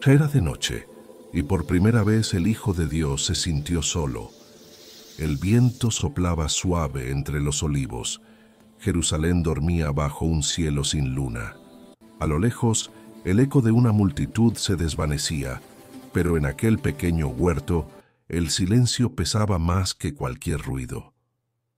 Ya era de noche, y por primera vez el Hijo de Dios se sintió solo. El viento soplaba suave entre los olivos. Jerusalén dormía bajo un cielo sin luna. A lo lejos, el eco de una multitud se desvanecía, pero en aquel pequeño huerto, el silencio pesaba más que cualquier ruido.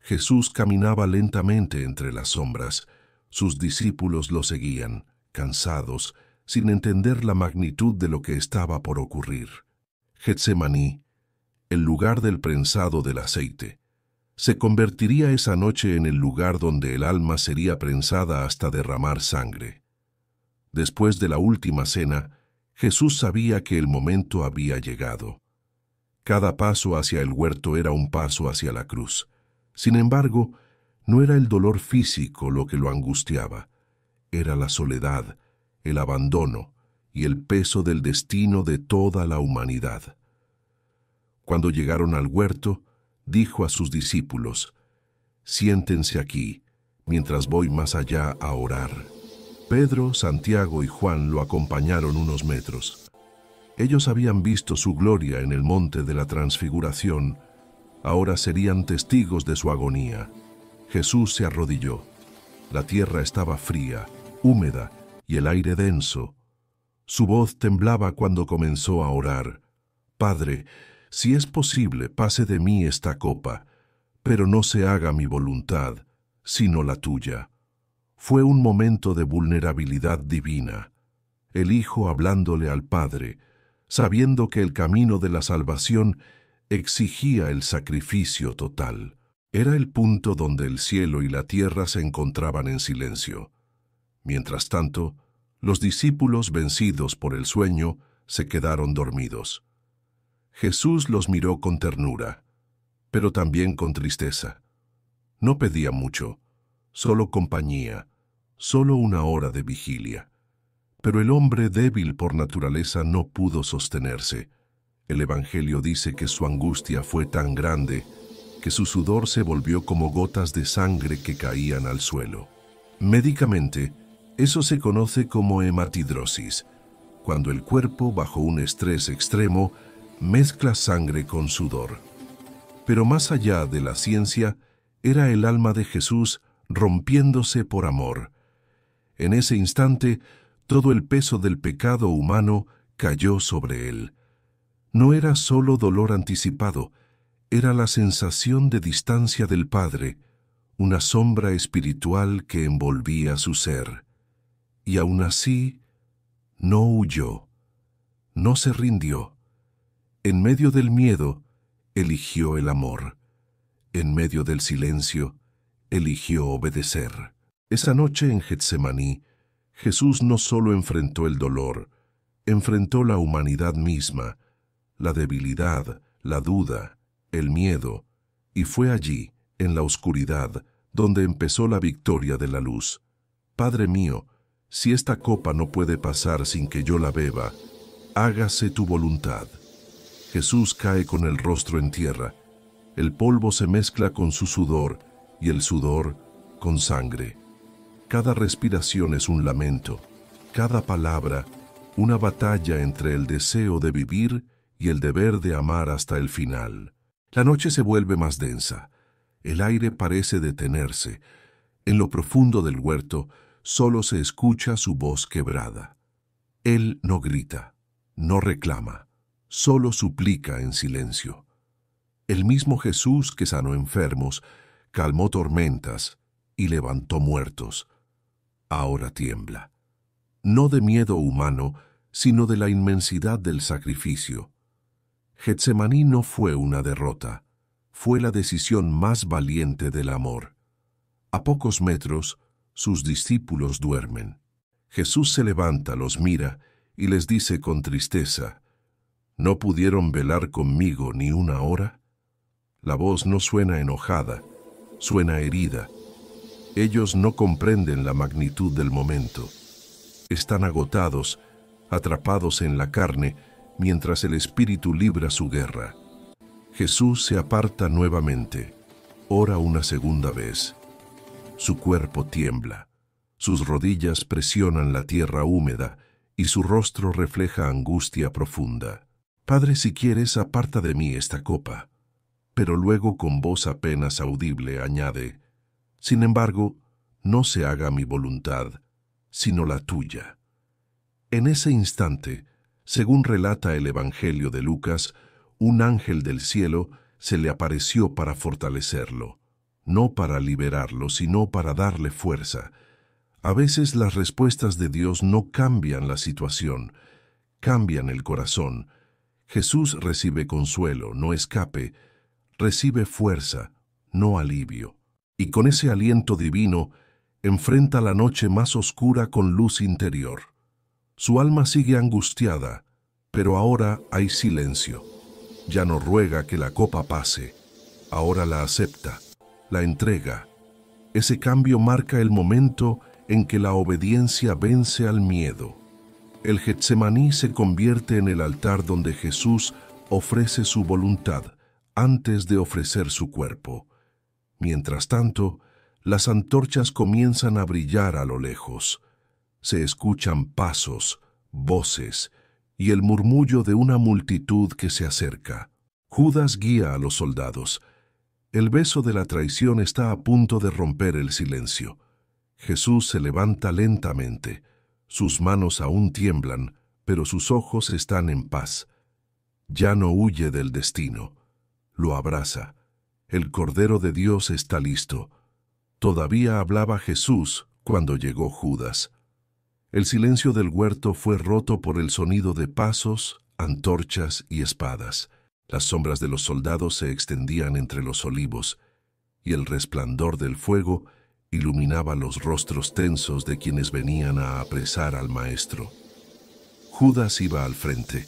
Jesús caminaba lentamente entre las sombras. Sus discípulos lo seguían, cansados, sin entender la magnitud de lo que estaba por ocurrir. Getsemaní, el lugar del prensado del aceite, se convertiría esa noche en el lugar donde el alma sería prensada hasta derramar sangre. Después de la última cena, Jesús sabía que el momento había llegado. Cada paso hacia el huerto era un paso hacia la cruz. Sin embargo, no era el dolor físico lo que lo angustiaba, era la soledad, el abandono y el peso del destino de toda la humanidad. Cuando llegaron al huerto, dijo a sus discípulos: «Siéntense aquí, mientras voy más allá a orar». Pedro, Santiago y Juan lo acompañaron unos metros. Ellos habían visto su gloria en el monte de la Transfiguración. Ahora serían testigos de su agonía. Jesús se arrodilló. La tierra estaba fría, húmeda y el aire denso. Su voz temblaba cuando comenzó a orar: «Padre, si es posible, pase de mí esta copa, pero no se haga mi voluntad, sino la tuya». Fue un momento de vulnerabilidad divina. El Hijo hablándole al Padre, sabiendo que el camino de la salvación exigía el sacrificio total. Era el punto donde el cielo y la tierra se encontraban en silencio. Mientras tanto, los discípulos, vencidos por el sueño, se quedaron dormidos. Jesús los miró con ternura, pero también con tristeza. No pedía mucho, solo compañía, solo una hora de vigilia. Pero el hombre débil por naturaleza no pudo sostenerse. El Evangelio dice que su angustia fue tan grande que su sudor se volvió como gotas de sangre que caían al suelo. Médicamente, eso se conoce como hematidrosis, cuando el cuerpo, bajo un estrés extremo, mezcla sangre con sudor. Pero más allá de la ciencia, era el alma de Jesús rompiéndose por amor. En ese instante, todo el peso del pecado humano cayó sobre él. No era solo dolor anticipado, era la sensación de distancia del Padre, una sombra espiritual que envolvía su ser. Y aún así, no huyó, no se rindió. En medio del miedo, eligió el amor. En medio del silencio, eligió obedecer. Esa noche en Getsemaní, Jesús no solo enfrentó el dolor, enfrentó la humanidad misma, la debilidad, la duda, el miedo, y fue allí, en la oscuridad, donde empezó la victoria de la luz. Padre mío, si esta copa no puede pasar sin que yo la beba, hágase tu voluntad. Jesús cae con el rostro en tierra. El polvo se mezcla con su sudor y el sudor con sangre. Cada respiración es un lamento, cada palabra una batalla entre el deseo de vivir y el deber de amar hasta el final. La noche se vuelve más densa. El aire parece detenerse. En lo profundo del huerto solo se escucha su voz quebrada. Él no grita, no reclama, solo suplica en silencio. El mismo Jesús que sanó enfermos, calmó tormentas y levantó muertos, ahora tiembla. No de miedo humano, sino de la inmensidad del sacrificio. Getsemaní no fue una derrota, fue la decisión más valiente del amor. A pocos metros, sus discípulos duermen. Jesús se levanta, los mira y les dice con tristeza: ¿No pudieron velar conmigo ni una hora? La voz no suena enojada, suena herida. Ellos no comprenden la magnitud del momento. Están agotados, atrapados en la carne, mientras el espíritu libra su guerra. Jesús se aparta nuevamente, ora una segunda vez. Su cuerpo tiembla, sus rodillas presionan la tierra húmeda y su rostro refleja angustia profunda. Padre, si quieres, aparta de mí esta copa. Pero luego con voz apenas audible añade, sin embargo, no se haga mi voluntad, sino la tuya. En ese instante, según relata el Evangelio de Lucas, un ángel del cielo se le apareció para fortalecerlo, no para liberarlo, sino para darle fuerza. A veces las respuestas de Dios no cambian la situación, cambian el corazón. Jesús recibe consuelo, no escape, recibe fuerza, no alivio. Y con ese aliento divino, enfrenta la noche más oscura con luz interior. Su alma sigue angustiada, pero ahora hay silencio. Ya no ruega que la copa pase, ahora la acepta, la entrega. Ese cambio marca el momento en que la obediencia vence al miedo. El Getsemaní se convierte en el altar donde Jesús ofrece su voluntad antes de ofrecer su cuerpo. Mientras tanto, las antorchas comienzan a brillar a lo lejos. Se escuchan pasos, voces y el murmullo de una multitud que se acerca. Judas guía a los soldados. El beso de la traición está a punto de romper el silencio. Jesús se levanta lentamente. Sus manos aún tiemblan, pero sus ojos están en paz. Ya no huye del destino. Lo abraza. El Cordero de Dios está listo. Todavía hablaba Jesús cuando llegó Judas. El silencio del huerto fue roto por el sonido de pasos, antorchas y espadas. Las sombras de los soldados se extendían entre los olivos, y el resplandor del fuego iluminaba los rostros tensos de quienes venían a apresar al Maestro. Judas iba al frente.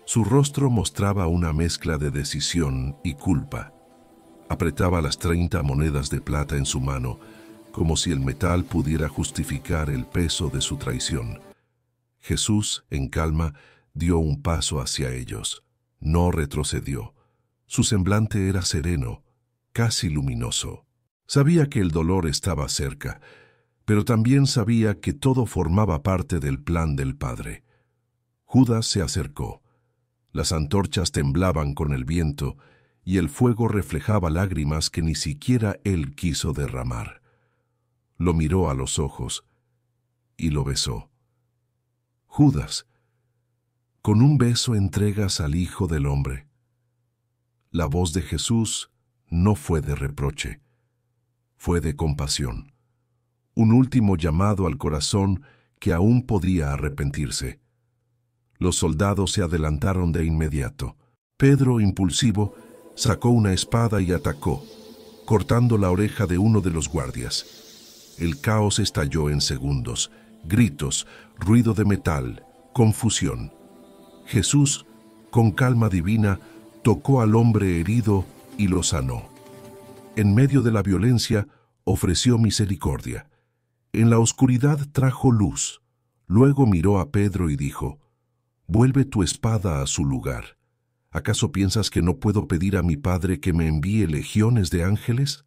Su rostro mostraba una mezcla de decisión y culpa. Apretaba las 30 monedas de plata en su mano, como si el metal pudiera justificar el peso de su traición. Jesús, en calma, dio un paso hacia ellos. No retrocedió. Su semblante era sereno, casi luminoso. Sabía que el dolor estaba cerca, pero también sabía que todo formaba parte del plan del Padre. Judas se acercó. Las antorchas temblaban con el viento y el fuego reflejaba lágrimas que ni siquiera él quiso derramar. Lo miró a los ojos y lo besó. Judas, con un beso entregas al Hijo del Hombre. La voz de Jesús no fue de reproche, fue de compasión. Un último llamado al corazón que aún podía arrepentirse. Los soldados se adelantaron de inmediato. Pedro, impulsivo, sacó una espada y atacó, cortando la oreja de uno de los guardias. El caos estalló en segundos. Gritos, ruido de metal, confusión. Jesús, con calma divina, tocó al hombre herido y lo sanó. En medio de la violencia, ofreció misericordia. En la oscuridad trajo luz. Luego miró a Pedro y dijo, «Vuelve tu espada a su lugar. ¿Acaso piensas que no puedo pedir a mi Padre que me envíe legiones de ángeles?»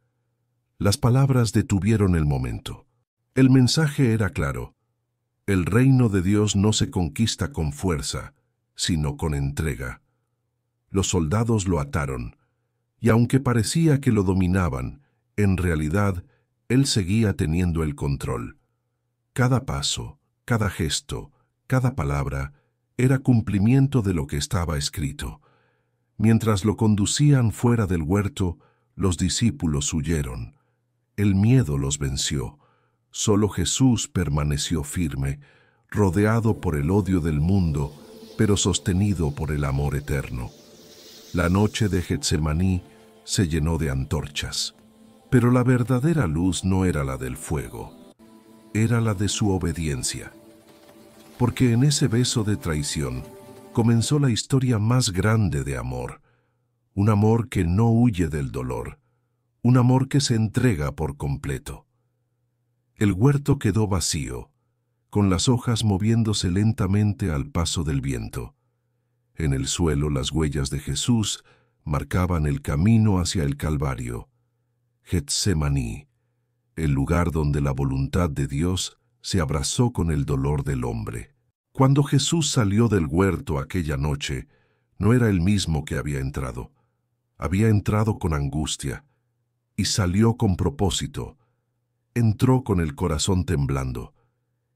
Las palabras detuvieron el momento. El mensaje era claro. El reino de Dios no se conquista con fuerza, sino con entrega. Los soldados lo ataron, y aunque parecía que lo dominaban, en realidad él seguía teniendo el control. Cada paso, cada gesto, cada palabra era cumplimiento de lo que estaba escrito. Mientras lo conducían fuera del huerto, los discípulos huyeron. El miedo los venció. Solo Jesús permaneció firme, rodeado por el odio del mundo, pero sostenido por el amor eterno. La noche de Getsemaní se llenó de antorchas, pero la verdadera luz no era la del fuego, era la de su obediencia. Porque en ese beso de traición comenzó la historia más grande de amor, un amor que no huye del dolor, un amor que se entrega por completo. El huerto quedó vacío, con las hojas moviéndose lentamente al paso del viento. En el suelo las huellas de Jesús marcaban el camino hacia el Calvario. Getsemaní, el lugar donde la voluntad de Dios se abrazó con el dolor del hombre. Cuando Jesús salió del huerto aquella noche, no era el mismo que había entrado. Había entrado con angustia y salió con propósito. Entró con el corazón temblando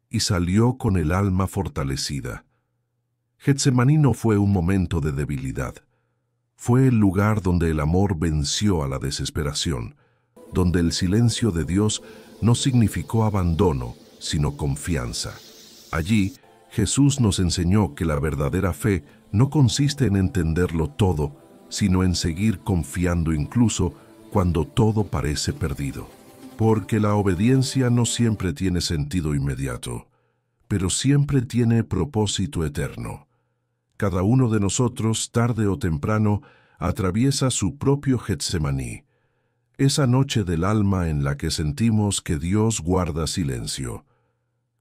y salió con el alma fortalecida. Getsemaní no fue un momento de debilidad. Fue el lugar donde el amor venció a la desesperación, donde el silencio de Dios no significó abandono, sino confianza. Allí, Jesús nos enseñó que la verdadera fe no consiste en entenderlo todo, sino en seguir confiando incluso cuando todo parece perdido. Porque la obediencia no siempre tiene sentido inmediato, pero siempre tiene propósito eterno. Cada uno de nosotros, tarde o temprano, atraviesa su propio Getsemaní, esa noche del alma en la que sentimos que Dios guarda silencio.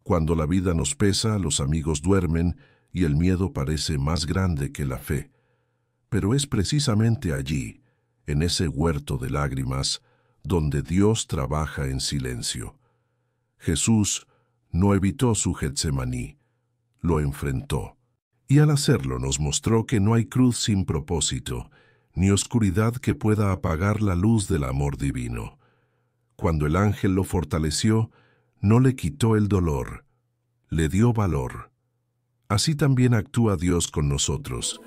Cuando la vida nos pesa, los amigos duermen y el miedo parece más grande que la fe. Pero es precisamente allí, en ese huerto de lágrimas, donde Dios trabaja en silencio. Jesús no evitó su Getsemaní, lo enfrentó. Y al hacerlo nos mostró que no hay cruz sin propósito, ni oscuridad que pueda apagar la luz del amor divino. Cuando el ángel lo fortaleció, no le quitó el dolor, le dio valor. Así también actúa Dios con nosotros.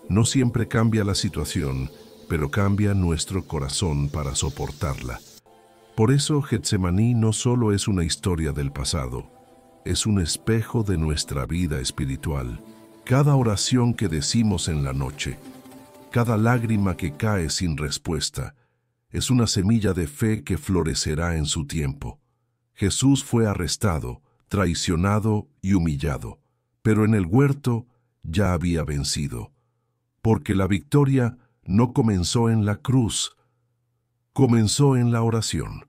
No siempre cambia la situación, pero cambia nuestro corazón para soportarla. Por eso Getsemaní no solo es una historia del pasado, es un espejo de nuestra vida espiritual. Cada oración que decimos en la noche, cada lágrima que cae sin respuesta, es una semilla de fe que florecerá en su tiempo. Jesús fue arrestado, traicionado y humillado, pero en el huerto ya había vencido, porque la victoria no comenzó en la cruz, comenzó en la oración.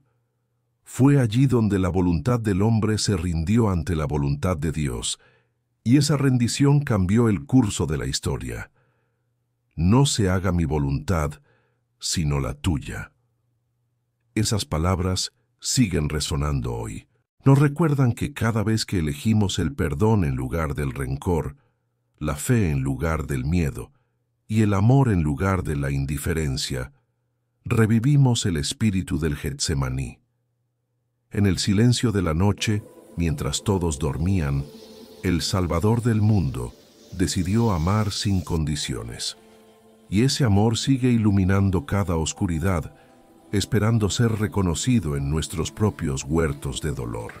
Fue allí donde la voluntad del hombre se rindió ante la voluntad de Dios, y esa rendición cambió el curso de la historia. No se haga mi voluntad, sino la tuya. Esas palabras siguen resonando hoy. Nos recuerdan que cada vez que elegimos el perdón en lugar del rencor, la fe en lugar del miedo y el amor en lugar de la indiferencia, revivimos el espíritu del Getsemaní. En el silencio de la noche, mientras todos dormían, el Salvador del mundo decidió amar sin condiciones. Y ese amor sigue iluminando cada oscuridad, esperando ser reconocido en nuestros propios huertos de dolor.